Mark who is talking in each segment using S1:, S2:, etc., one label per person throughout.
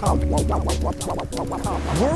S1: Were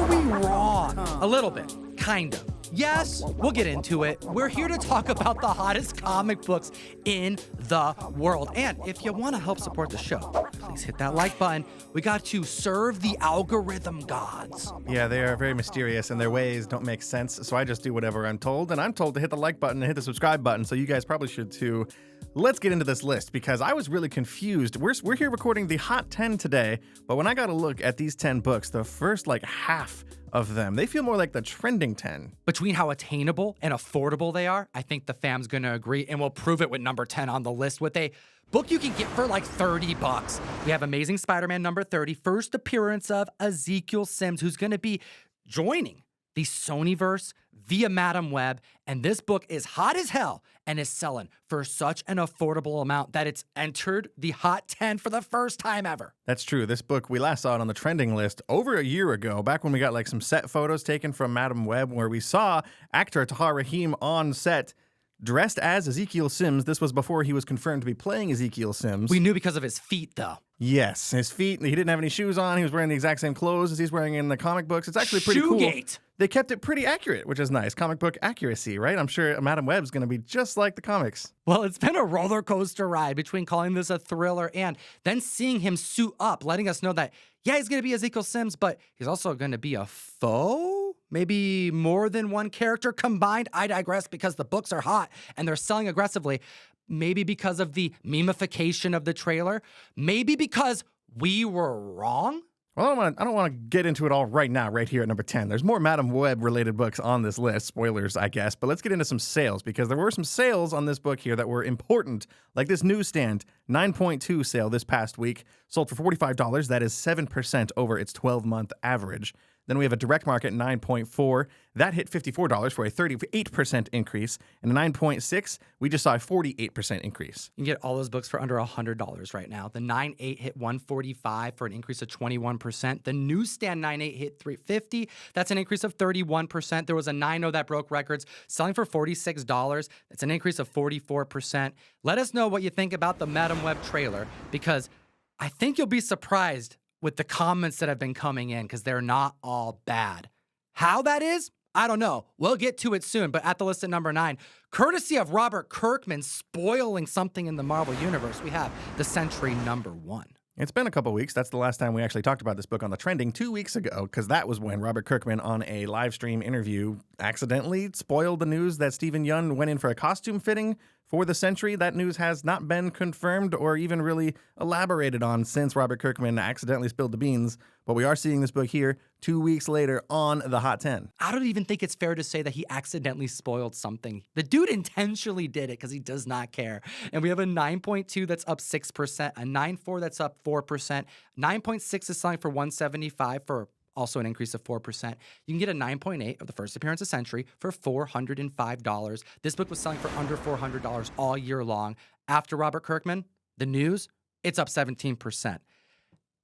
S1: we wrong? A little bit. Kind of. Yes, we'll get into it. We're here to talk about the hottest comic books in the world. And if you want to help support the show, please hit that like button. We got to serve the algorithm gods.
S2: Yeah, they are very mysterious and their ways don't make sense. So I just do whatever I'm told. And I'm told to hit the like button and hit the subscribe button. So you guys probably should too. Let's get into this list because I was really confused. We're here recording the Hot 10 today. But when I got a look at these 10 books, the first half of them, they feel more like the trending 10.
S1: Between how attainable and affordable they are, I think the fam's gonna agree, and we'll prove it with number 10 on the list with a book you can get for like $30. We have Amazing Spider-Man number 30, first appearance of Ezekiel Sims, who's gonna be joining the Sonyverse via Madam Web, and this book is hot as hell and is selling for such an affordable amount that it's entered the Hot 10 for the first time ever.
S2: That's true. This book, we last saw it on the trending list over a year ago, back when we got some set photos taken from Madam Web where we saw actor Tahar Rahim on set dressed as Ezekiel Sims. This was before he was confirmed to be playing Ezekiel Sims.
S1: We knew because of his feet, though.
S2: Yes, his feet. He didn't have any shoes on. He was wearing the exact same clothes as he's wearing in the comic books. It's actually pretty cool.
S1: Shoegate.
S2: They kept it pretty accurate, which is nice. Comic book accuracy, right? I'm sure Madam Web's going to be just like the comics.
S1: Well, it's been a roller coaster ride between calling this a thriller and then seeing him suit up, letting us know that, yeah, he's going to be Ezekiel Sims, but he's also going to be a foe? Maybe more than one character combined? I digress because the books are hot and they're selling aggressively. Maybe because of the memification of the trailer. Maybe because we were wrong.
S2: Well, I don't want to get into it all right now, right here at number 10. There's more Madam Web-related books on this list. Spoilers, I guess. But let's get into some sales, because there were some sales on this book here that were important, like this newsstand 9.2 sale this past week. Sold for $45. That is 7% over its 12-month average. Then we have a direct market 9.4. That hit $54 for a 38% increase. And a 9.6, we just saw a 48% increase.
S1: You can get all those books for under $100 right now. The 9.8 hit $145 for an increase of 21%. The newsstand 9.8 hit $350. That's an increase of 31%. There was a 9.0 that broke records, selling for $46. That's an increase of 44%. Let us know what you think about the Madam Web trailer, because I think you'll be surprised with the comments that have been coming in, because they're not all bad. How that is, I don't know. We'll get to it soon, but at the list at number 9, courtesy of Robert Kirkman spoiling something in the Marvel Universe, we have the Sentry number 1.
S2: It's been a couple weeks. That's the last time we actually talked about this book on the trending 2 weeks ago, because that was when Robert Kirkman on a live stream interview accidentally spoiled the news that Stephen Yeun went in for a costume fitting for the Sentry. That news has not been confirmed or even really elaborated on since Robert Kirkman accidentally spilled the beans. But we are seeing this book here 2 weeks later on the Hot 10.
S1: I don't even think it's fair to say that he accidentally spoiled something. The dude intentionally did it because he does not care. And we have a 9.2 that's up 6%, a 9.4 that's up 4%, 9.6 is selling for $175 for also an increase of 4%. You can get a 9.8 of the first appearance of Sentry for $405. This book was selling for under $400 all year long. After Robert Kirkman, the news, it's up 17%.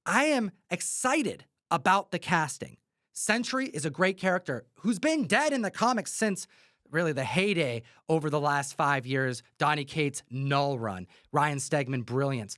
S1: I am excited about the casting. Sentry is a great character who's been dead in the comics since really the heyday over the last 5 years. Donny Cates' Null run, Ryan Stegman brilliance.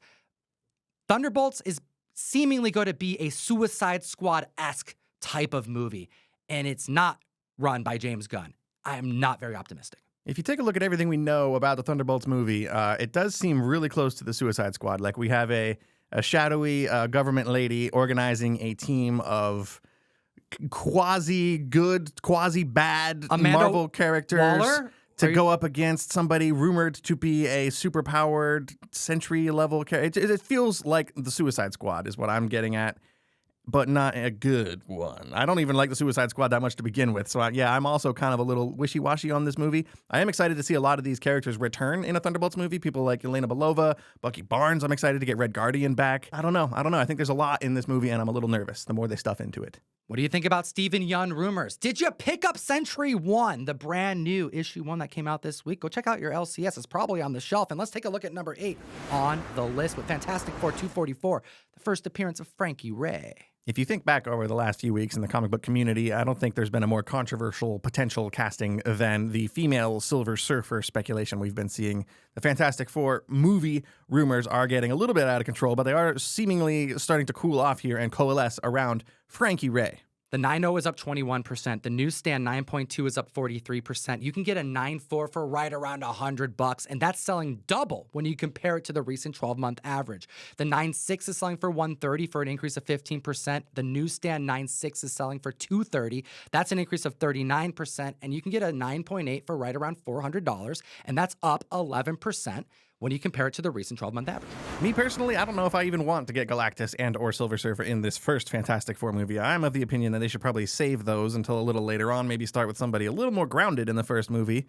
S1: Thunderbolts is seemingly going to be a Suicide Squad-esque type of movie, and it's not run by James Gunn. I am not very optimistic.
S2: If you take a look at everything we know about the Thunderbolts movie, it does seem really close to the Suicide Squad. Like, we have a shadowy government lady organizing a team of quasi-good, quasi-bad Marvel characters
S1: Waller?
S2: to go up against somebody rumored to be a superpowered Sentry-level character. It feels like the Suicide Squad is what I'm getting at, but not a good one. I don't even like the Suicide Squad that much to begin with. So, I'm also kind of a little wishy-washy on this movie. I am excited to see a lot of these characters return in a Thunderbolts movie. People like Elena Belova, Bucky Barnes. I'm excited to get Red Guardian back. I don't know. I think there's a lot in this movie, and I'm a little nervous the more they stuff into it.
S1: What do you think about Stephen Yeun rumors? Did you pick up Sentry 1, the brand new issue 1 that came out this week? Go check out your LCS. It's probably on the shelf. And let's take a look at number 8 on the list with Fantastic Four 244, the first appearance of Frankie Raye.
S2: If you think back over the last few weeks in the comic book community, I don't think there's been a more controversial potential casting than the female Silver Surfer speculation we've been seeing. The Fantastic Four movie rumors are getting a little bit out of control, but they are seemingly starting to cool off here and coalesce around Frankie Raye.
S1: The 9.0 is up 21%. The newsstand 9.2 is up 43%. You can get a 9.4 for right around $100, and that's selling double when you compare it to the recent 12-month average. The 9.6 is selling for $130 for an increase of 15%. The newsstand 9.6 is selling for $230. That's an increase of 39%, and you can get a 9.8 for right around $400, and that's up 11%. When you compare it to the recent 12-month average.
S2: Me personally, I don't know if I even want to get Galactus and or Silver Surfer in this first Fantastic Four movie. I'm of the opinion that they should probably save those until a little later on, maybe start with somebody a little more grounded in the first movie.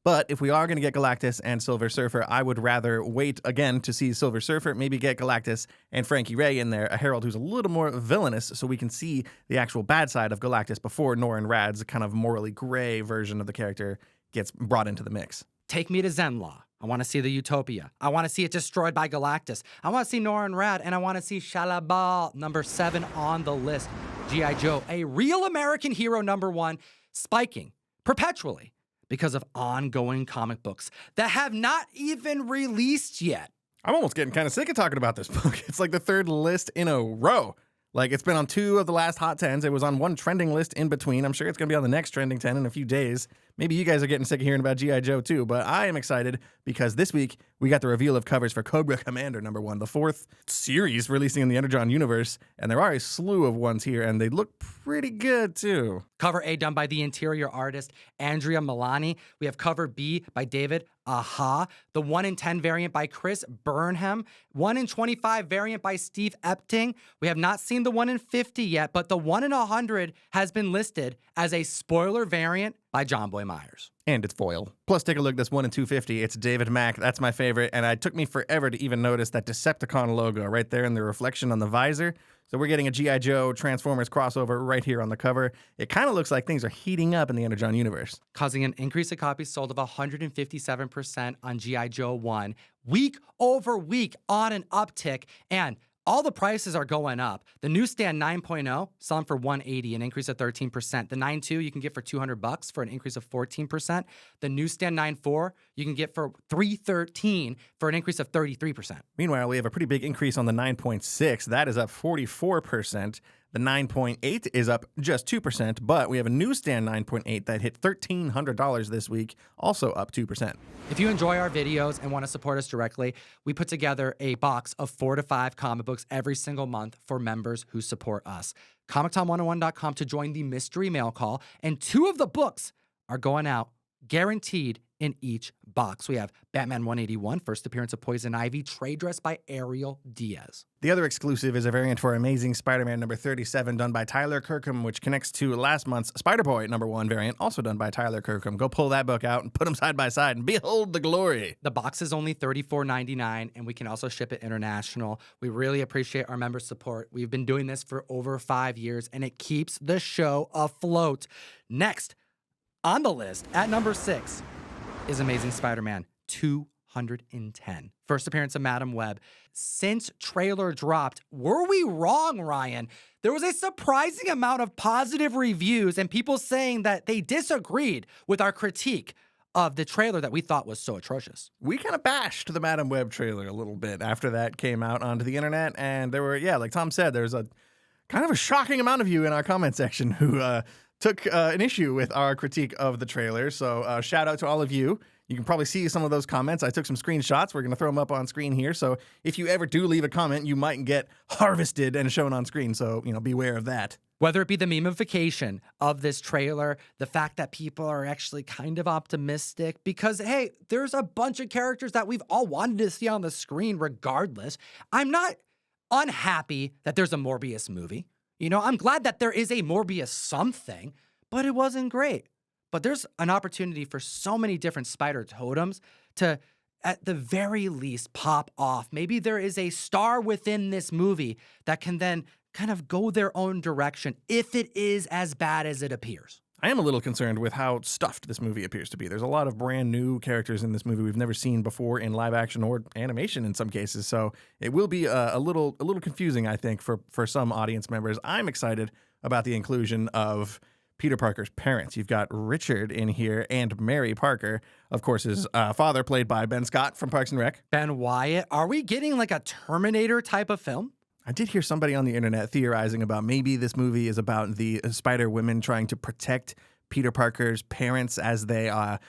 S2: But if we are going to get Galactus and Silver Surfer, I would rather wait again to see Silver Surfer, maybe get Galactus and Frankie Raye in there, a Herald who's a little more villainous, so we can see the actual bad side of Galactus before Norrin Radd's kind of morally gray version of the character gets brought into the mix.
S1: Take me to Zenlaw. I want to see the Utopia. I want to see it destroyed by Galactus. I want to see Norrin Radd, and I want to see Shalabal, number 7 on the list. G.I. Joe, a real American hero, number 1, spiking perpetually because of ongoing comic books that have not even released yet.
S2: I'm almost getting kind of sick of talking about this book. It's like the third list in a row. Like, it's been on 2 of the last Hot 10s. It was on 1 trending list in between. I'm sure it's going to be on the next trending 10 in a few days. Maybe you guys are getting sick of hearing about G.I. Joe too, but I am excited because this week we got the reveal of covers for Cobra Commander number 1, the 4th series releasing in the Energon universe, and there are a slew of ones here, and they look pretty good too.
S1: Cover A done by the interior artist Andrea Milani. We have cover B by David Aha, the 1 in 10 variant by Chris Burnham, 1 in 25 variant by Steve Epting. We have not seen the 1 in 50 yet, but the 1 in 100 has been listed as a spoiler variant by John Boy Myers.
S2: And it's foil. Plus, take a look at this 1 in 250. It's David Mack. That's my favorite. And it took me forever to even notice that Decepticon logo right there in the reflection on the visor. So we're getting a G.I. Joe Transformers crossover right here on the cover. It kind of looks like things are heating up in the Energon universe.
S1: Causing an increase of copies sold of 157% on G.I. Joe 1. Week over week on an uptick. And all the prices are going up. The newsstand 9.0 selling for $180, an increase of 13%. The 9.2 you can get for $200 for an increase of 14%. The newsstand 9.4 you can get for $313 for an increase of 33%.
S2: Meanwhile, we have a pretty big increase on the 9.6. That is up 44%. The 9.8 is up just 2%, but we have a newsstand 9.8 that hit $1,300 this week, also up 2%.
S1: If you enjoy our videos and want to support us directly, we put together a box of 4 to 5 comic books every single month for members who support us. ComicTom101.com to join the mystery mail call, and 2 of the books are going out guaranteed in each box. We have Batman 181, first appearance of Poison Ivy, trade dress by Ariel Diaz.
S2: The other exclusive is a variant for Amazing Spider-Man number 37 done by Tyler Kirkham, which connects to last month's Spider-Boy number 1 variant, also done by Tyler Kirkham. Go pull that book out and put them side by side and behold the glory.
S1: The box is only $34.99, and we can also ship it international. We really appreciate our members' support. We've been doing this for over 5 years, and it keeps the show afloat. Next on the list, at number 6, is Amazing Spider-Man 210. First appearance of Madam Web. Since trailer dropped, were we wrong, Ryan? There was a surprising amount of positive reviews and people saying that they disagreed with our critique of the trailer that we thought was so atrocious.
S2: We kind of bashed the Madam Web trailer a little bit after that came out onto the internet, and there were, like Tom said, there's a kind of a shocking amount of you in our comment section who took an issue with our critique of the trailer. So shout out to all of you. You can probably see some of those comments. I took some screenshots. We're going to throw them up on screen here. So if you ever do leave a comment, you might get harvested and shown on screen. So, beware of that.
S1: Whether it be the memification of this trailer, the fact that people are actually kind of optimistic because, hey, there's a bunch of characters that we've all wanted to see on the screen regardless. I'm not unhappy that there's a Morbius movie. I'm glad that there is a Morbius something, but it wasn't great. But there's an opportunity for so many different spider totems to, at the very least, pop off. Maybe there is a star within this movie that can then kind of go their own direction if it is as bad as it appears.
S2: I am a little concerned with how stuffed this movie appears to be. There's a lot of brand new characters in this movie we've never seen before in live action or animation in some cases. So it will be a little confusing, I think, for some audience members. I'm excited about the inclusion of Peter Parker's parents. You've got Richard in here and Mary Parker, of course, his father, played by Ben Scott from Parks and Rec.
S1: Ben Wyatt. Are we getting like a Terminator type of film?
S2: I did hear somebody on the internet theorizing about maybe this movie is about the Spider Women trying to protect Peter Parker's parents as they are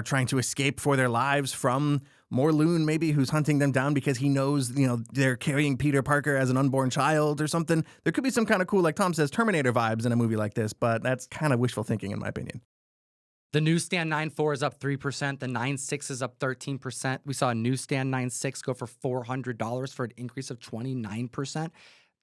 S2: trying to escape for their lives from Morlun, maybe, who's hunting them down because he knows, they're carrying Peter Parker as an unborn child or something. There could be some kind of cool, like Tom says, Terminator vibes in a movie like this, but that's kind of wishful thinking in my opinion.
S1: The newsstand 9.4 is up 3%. The 9.6 is up 13%. We saw a newsstand 9.6 go for $400 for an increase of 29%.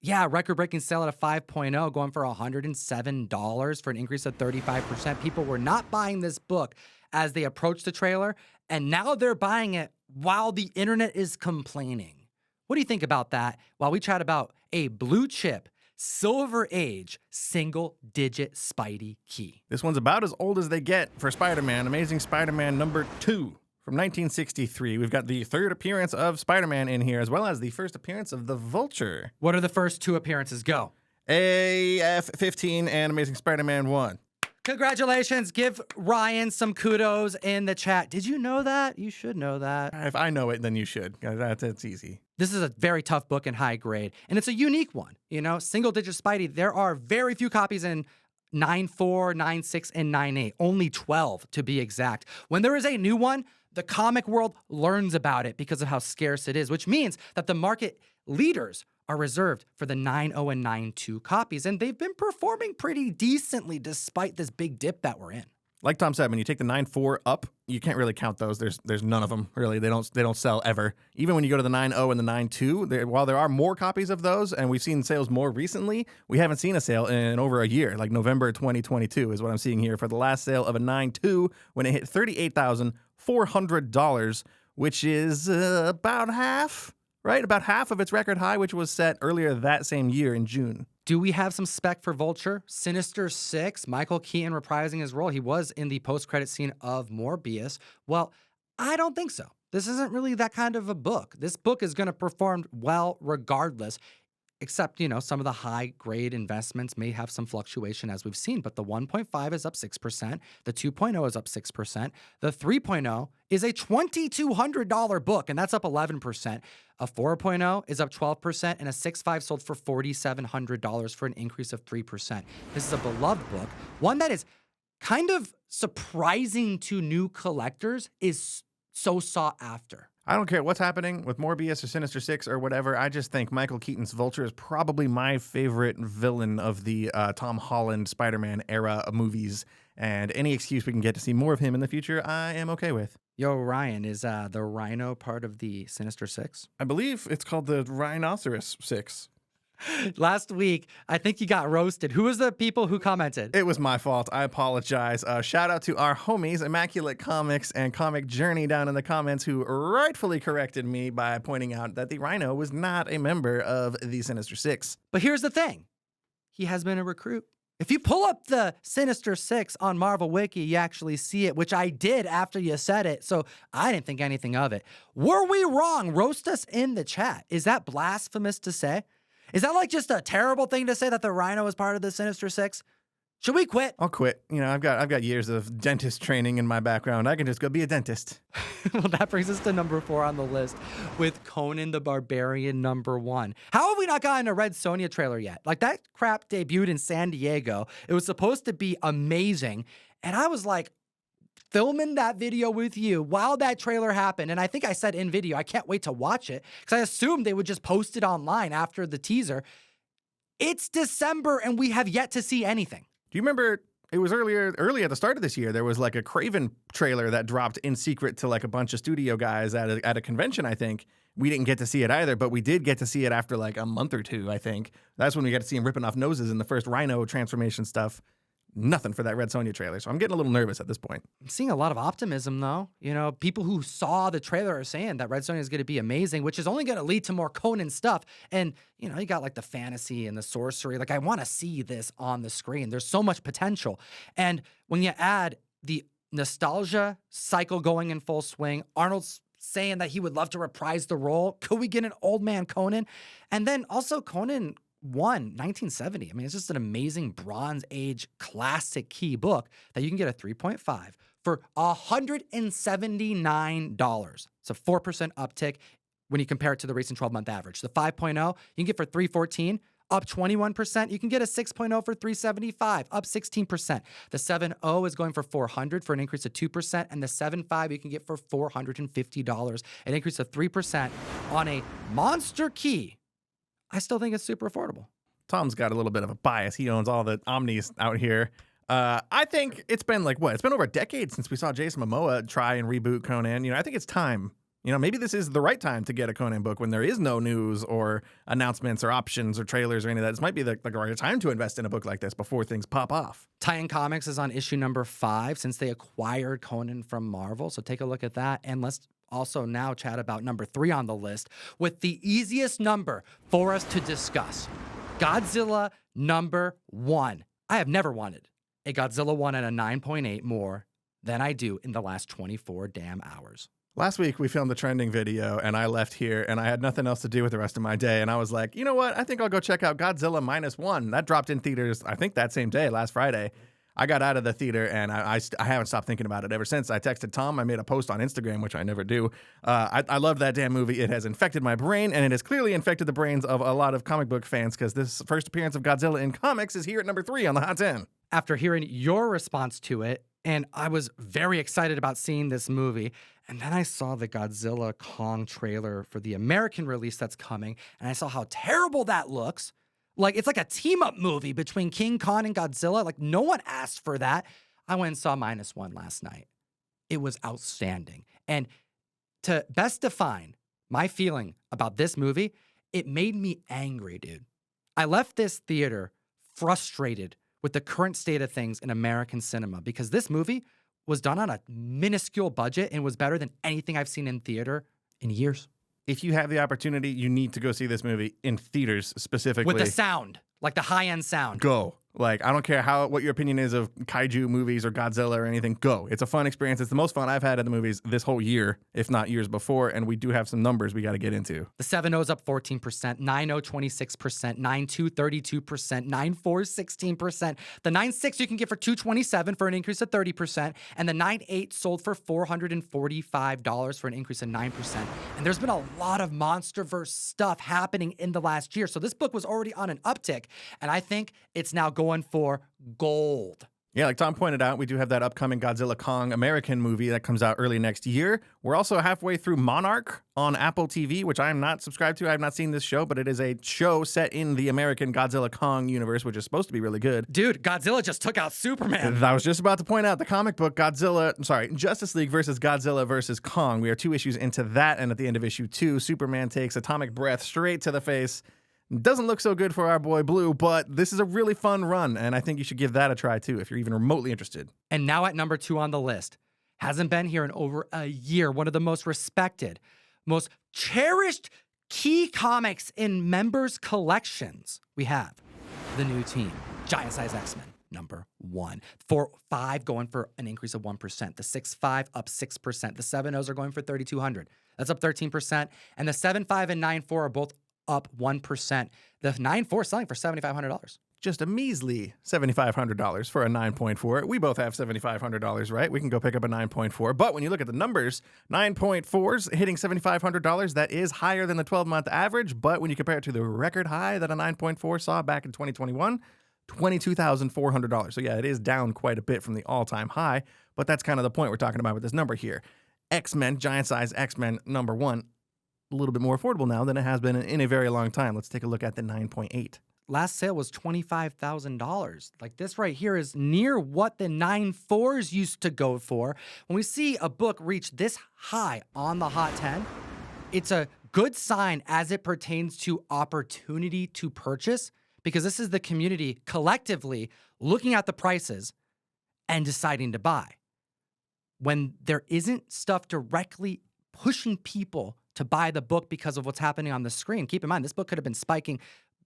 S1: Yeah, record-breaking sale at a 5.0 going for $107 for an increase of 35%. People were not buying this book as they approached the trailer, and now they're buying it while the internet is complaining. What do you think about that? While we chat about a blue chip, Silver Age, single-digit Spidey key.
S2: This one's about as old as they get for Spider-Man. Amazing Spider-Man number 2 from 1963. We've got the third appearance of Spider-Man in here, as well as the first appearance of the Vulture.
S1: What are the first 2 appearances? Go.
S2: AF-15 and Amazing Spider-Man 1.
S1: Congratulations. Give Ryan some kudos in the chat. Did you know that? You should know that.
S2: If I know it, then you should. That's easy.
S1: This is a very tough book in high grade, and it's a unique one. Single-digit Spidey, there are very few copies in 9.4, 9.6, and 9.8. Only 12, to be exact. When there is a new one, the comic world learns about it because of how scarce it is, which means that the market leaders are reserved for the 9.0 and 9.2 copies, and they've been performing pretty decently despite this big dip that we're in.
S2: Like Tom said, when you take the 9.4 up, you can't really count those. There's none of them, really. They don't sell ever. Even when you go to the 9.0 and the 9.2, while there are more copies of those, and we've seen sales more recently, we haven't seen a sale in over a year. Like November 2022 is what I'm seeing here for the last sale of a 9.2 when it hit $38,400, which is about half, right? About half of its record high, which was set earlier that same year in June.
S1: Do we have some spec for Vulture? Sinister Six, Michael Keaton reprising his role. He was in the post-credit scene of Morbius. Well, I don't think so. This isn't really that kind of a book. This book is going to perform well regardless, except, some of the high-grade investments may have some fluctuation as we've seen, but the 1.5 is up 6%, the 2.0 is up 6%, the 3.0 is a $2,200 book, and that's up 11%. A 4.0 is up 12%, and a 6.5 sold for $4,700 for an increase of 3%. This is a beloved book, one that is kind of surprising to new collectors, is so sought after.
S2: I don't care what's happening with Morbius or Sinister Six or whatever. I just think Michael Keaton's Vulture is probably my favorite villain of the Tom Holland Spider-Man era of movies. And any excuse we can get to see more of him in the future, I am okay with.
S1: Yo, Ryan, is the Rhino part of the Sinister Six?
S2: I believe it's called the Rhinoceros Six.
S1: Last week, I think you got roasted. Who was the people who commented?
S2: It was my fault. I apologize. Shout out to our homies, Immaculate Comics and Comic Journey down in the comments, who rightfully corrected me by pointing out that the Rhino was not a member of the Sinister Six.
S1: But here's the thing. He has been a recruit. If you pull up the Sinister Six on Marvel Wiki, you actually see it, which I did after you said it, so I didn't think anything of it. Were we wrong? Roast us in the chat. Is that blasphemous to say? Is that like just a terrible thing to say that the Rhino is part of the Sinister Six? Should we quit?
S2: I'll quit. I've got years of dentist training in my background. I can just go be a dentist.
S1: Well, that brings us to number 4 on the list with Conan the Barbarian number 1. How have we not gotten a Red Sonja trailer yet? Like, that crap debuted in San Diego. It was supposed to be amazing. And I was like, filming that video with you while that trailer happened. And I think I said in video, I can't wait to watch it because I assumed they would just post it online after the teaser. It's December and we have yet to see anything.
S2: Do you remember it was early at the start of this year, there was like a Craven trailer that dropped in secret to like a bunch of studio guys at a convention, I think. We didn't get to see it either, but we did get to see it after like a month or two, I think. That's when we got to see him ripping off noses in the first Rhino transformation stuff. nothing for that Red Sonja trailer. So I'm getting a little nervous at this point.
S1: I'm seeing a lot of optimism, though. You know, people who saw the trailer are saying that Red Sonja is going to be amazing, which is only going to lead to more Conan stuff. And, you know, you got like the fantasy and the sorcery. Like, I want to see this on the screen. There's so much potential. And when you add the nostalgia cycle going in full swing, Arnold's saying that he would love to reprise the role. Could we get an old man Conan? And then also Conan 1970. I mean, it's just an amazing Bronze Age classic key book that you can get a 3.5 for $179. It's a 4% uptick when you compare it to the recent 12-month average. The 5.0 you can get for $314, up 21%. You can get a 6.0 for $375, up 16%. The 7.0 is going for $400 for an increase of 2%, and the 7.5 you can get for $450, an increase of 3% on a monster key. I still think it's super affordable.
S2: Tom's got a little bit of a bias. He owns all the Omnis out here. I think it's been it's been over a decade since we saw Jason Momoa try and reboot Conan. You know, I think it's time. You know, maybe this is the right time to get a Conan book when there is no news or announcements or options or trailers or any of that. This might be the right time to invest in a book like this before things pop off.
S1: Titan Comics is on issue number 5 since they acquired Conan from Marvel. So take a look at that. And let's also now chat about number 3 on the list with the easiest number for us to discuss. Godzilla number 1. I have never wanted a Godzilla 1 at a 9.8 more than I do in the last 24 damn hours.
S2: Last week, we filmed the trending video, and I left here, and I had nothing else to do with the rest of my day, and I was like, you know what? I think I'll go check out Godzilla -1. That dropped in theaters, I think, that same day, last Friday. I got out of the theater, and I haven't stopped thinking about it ever since. I texted Tom. I made a post on Instagram, which I never do. I love that damn movie. It has infected my brain, and it has clearly infected the brains of a lot of comic book fans, because this first appearance of Godzilla in comics is here at number 3 on the Hot 10.
S1: After hearing your response to it, and I was very excited about seeing this movie, and then I saw the Godzilla Kong trailer for the American release that's coming, and I saw how terrible that looks. Like, it's like a team-up movie between King Kong and Godzilla. Like, no one asked for that. I went and saw -1 last night. It was outstanding. And to best define my feeling about this movie, it made me angry, dude. I left this theater frustrated with the current state of things in American cinema because this movie was done on a minuscule budget and was better than anything I've seen in theater in years.
S2: If you have the opportunity, you need to go see this movie in theaters specifically.
S1: With the sound, like the high-end sound.
S2: Go. Like, I don't care what your opinion is of kaiju movies or Godzilla or anything. Go. It's a fun experience. It's the most fun I've had at the movies this whole year, if not years before, and we do have some numbers we got to get into.
S1: The 7.0 is up 14%, 9.0 26%, 9.2 32%, 9.4 16%. The 9.6 you can get for $227 for an increase of 30%, and the 9.8 sold for $445 for an increase of 9%. And there's been a lot of MonsterVerse stuff happening in the last year, so this book was already on an uptick, and I think it's now going for gold.
S2: Yeah, like Tom pointed out, we do have that upcoming Godzilla Kong American movie that comes out early next year. We're also halfway through Monarch on Apple TV, which I am not subscribed to. I have not seen this show, but it is a show set in the American Godzilla Kong universe, which is supposed to be really good.
S1: Dude, Godzilla just took out Superman.
S2: I was just about to point out the comic book Justice League versus Godzilla versus Kong. We are 2 issues into that, and at the end of issue 2, Superman takes atomic breath straight to the face. Doesn't look so good for our boy Blue, but this is a really fun run, and I think you should give that a try, too, if you're even remotely interested.
S1: And now at number 2 on the list, hasn't been here in over a year, one of the most respected, most cherished key comics in members' collections. We have the new team, Giant Size X-Men, number 1. 4.5 going for an increase of 1%. The 6.5 up 6%. The 7.0s are going for $3,200. That's up 13%. And the 7.5 and 9.4 are both up 1%. The 9.4 selling for $7,500.
S2: Just a measly $7,500 for a 9.4. We both have $7,500, right? We can go pick up a 9.4. But when you look at the numbers, 9.4s hitting $7,500, that is higher than the 12-month average. But when you compare it to the record high that a 9.4 saw back in 2021, $22,400. So yeah, it is down quite a bit from the all-time high. But that's kind of the point we're talking about with this number here. X-Men, Giant Size X-Men, number 1. A little bit more affordable now than it has been in a very long time. Let's take a look at the 9.8.
S1: Last sale was $25,000. Like, this right here is near what the 9.4s used to go for. When we see a book reach this high on the Hot 10, it's a good sign as it pertains to opportunity to purchase, because this is the community collectively looking at the prices and deciding to buy. When there isn't stuff directly pushing people to buy the book because of what's happening on the screen. Keep in mind, this book could have been spiking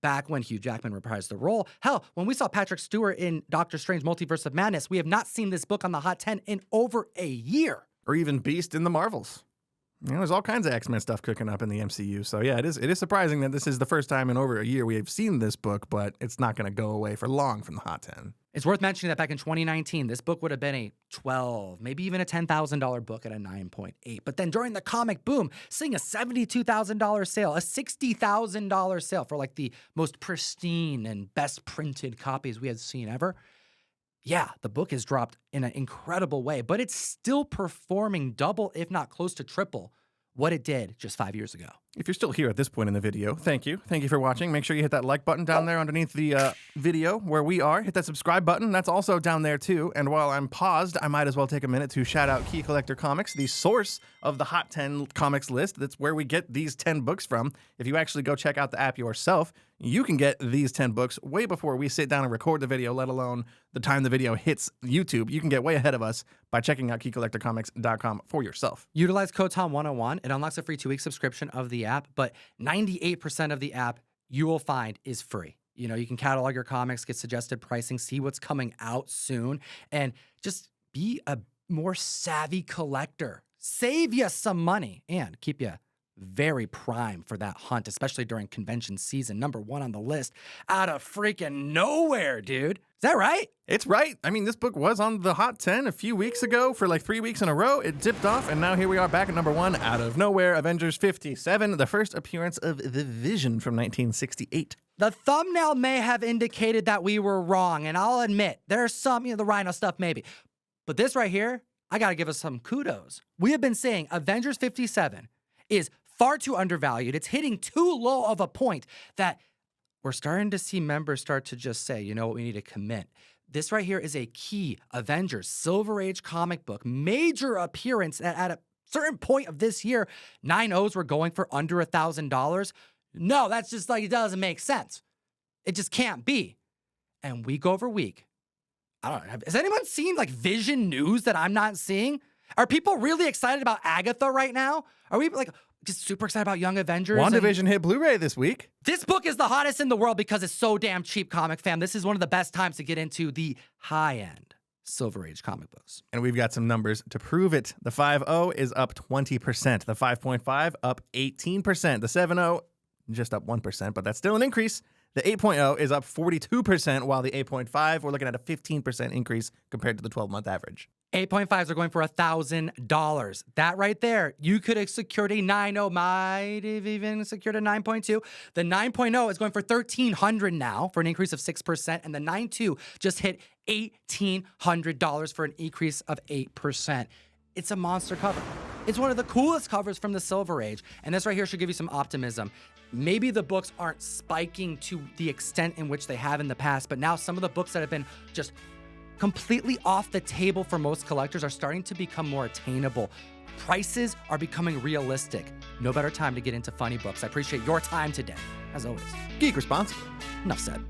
S1: back when Hugh Jackman reprised the role. Hell, when we saw Patrick Stewart in Doctor Strange Multiverse of Madness, we have not seen this book on the Hot 10 in over a year.
S2: Or even Beast in the Marvels. You know, there's all kinds of X-Men stuff cooking up in the MCU. So yeah, it is surprising that this is the first time in over a year we have seen this book, but it's not going to go away for long from the Hot 10.
S1: It's worth mentioning that back in 2019, this book would have been a $12,000, maybe even a $10,000 book at a 9.8. But then during the comic boom, seeing a $72,000 sale, a $60,000 sale for like the most pristine and best printed copies we had seen ever. Yeah, the book has dropped in an incredible way, but it's still performing double, if not close to triple, what it did just 5 years ago.
S2: If you're still here at this point in the video, thank you. Thank you for watching. Make sure you hit that like button down there underneath the video where we are. Hit that subscribe button. That's also down there too. And while I'm paused, I might as well take a minute to shout out Key Collector Comics, the source of the Hot 10 comics list. That's where we get these 10 books from. If you actually go check out the app yourself, you can get these 10 books way before we sit down and record the video, let alone the time the video hits YouTube. You can get way ahead of us by checking out keycollectorcomics.com for yourself.
S1: Utilize code TOM101. It unlocks a free 2-week subscription of the app, but 98% of the app you will find is free. You know, you can catalog your comics, get suggested pricing, see what's coming out soon, and just be a more savvy collector. Save you some money and keep you very prime for that hunt, especially during convention season. #1 on the list out of freaking nowhere, dude. Is that right?
S2: It's right. I mean, this book was on the Hot 10 a few weeks ago for like 3 weeks in a row. It dipped off, and now here we are back at #1 out of nowhere. Avengers 57, the first appearance of the Vision from 1968.
S1: The thumbnail may have indicated that we were wrong, and I'll admit, there's some, the Rhino stuff maybe. But this right here, I gotta give us some kudos. We have been saying Avengers 57 is far too undervalued. It's hitting too low of a point that we're starting to see members start to just say, you know what, we need to commit. This right here is a key Avengers Silver Age comic book, major appearance at a certain point of this year. 9.0s were going for under $1,000. No, that's just like, it doesn't make sense. It just can't be. And week over week, I don't know, has anyone seen like Vision news that I'm not seeing? Are people really excited about Agatha right now? Are we like just super excited about Young Avengers?
S2: WandaVision hit Blu-ray this week.
S1: This book is the hottest in the world because it's so damn cheap, comic fam. This is one of the best times to get into the high-end Silver Age comic books.
S2: And we've got some numbers to prove it. The 5.0 is up 20%. The 5.5 up 18%. The 7.0 just up 1%, but that's still an increase. The 8.0 is up 42%, while the 8.5, we're looking at a 15% increase compared to the 12-month average.
S1: 8.5s are going for $1,000. That right there, you could have secured a 9.0, might have even secured a 9.2. The 9.0 is going for $1,300 now for an increase of 6%, and the 9.2 just hit $1,800 for an increase of 8%. It's a monster cover. It's one of the coolest covers from the Silver Age, and this right here should give you some optimism. Maybe the books aren't spiking to the extent in which they have in the past, but now some of the books that have been just completely off the table for most collectors are starting to become more attainable. Prices are becoming realistic. No better time to get into funny books. I appreciate your time today, as always.
S2: Geek responsible.
S1: Enough said.